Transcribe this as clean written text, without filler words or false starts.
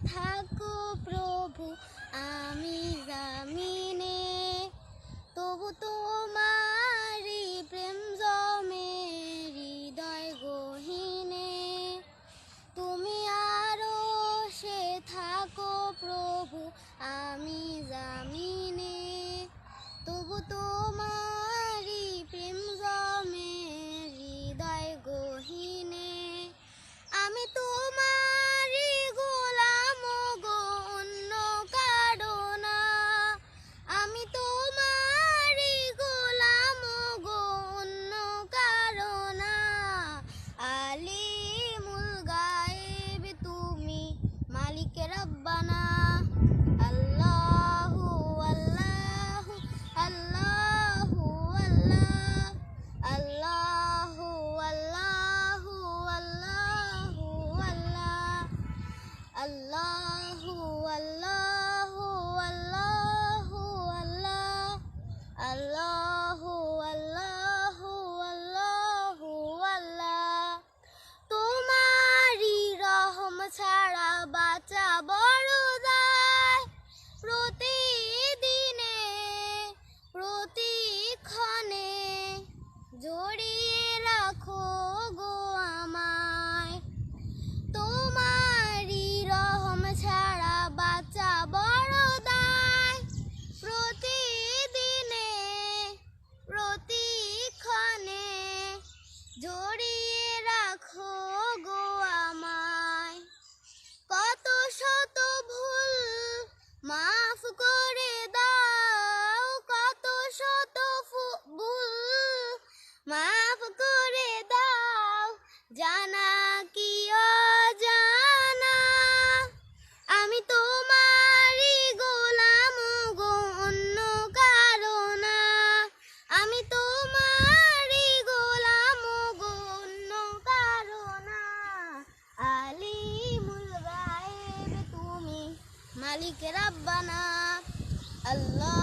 থাকো প্রভু আমি জামিনে, তবু তোমারি প্রেম জমে হৃদয় গহীনে। তুমি আরো সে থাকো প্রভু আমি জামিনে, তবু তোমারি প্রেম জমে হৃদয় গহীনে। আমি তোমারি গোলাম গো অন্য কারো না, আমি তোমারি গোলাম গো অন্য কারো না। আলিমুল গায়েব তুমি মালিক রব্বানা। আল্লাহু আল্লাহু আল্লাহু আল্লাহ, আল্লাহু আল্লাহু আল্লাহু আল্লাহ, আল্লাহু আল্লাহু আল্লাহু আল্লাহ, আল্লাহু আল্লাহু আল্লাহু আল্লাহ। তোমারি রহম ছাড়া বাঁচা বড় দায়, প্রতিদিনে প্রতিক্ষণে জড়িয়ে রাখো গো আমায়। তোমারি রহম ছাড়া বাঁচা বড় দায়, প্রতিদিনে প্রতিক্ষণে জড়িয়ে রাখো গো আমায়। কত শত ভুল মাফ করে দাও, কত শত ভুল মাফ করে দাও, জানা কি অজানা। আমি তোমারি গোলাম গো অন্য কারো না, আমি তোমারি গোলাম গো অন্য কারো না। আলিমুল গায়েব তুমি মালিক রব্বানা। আল্লাহ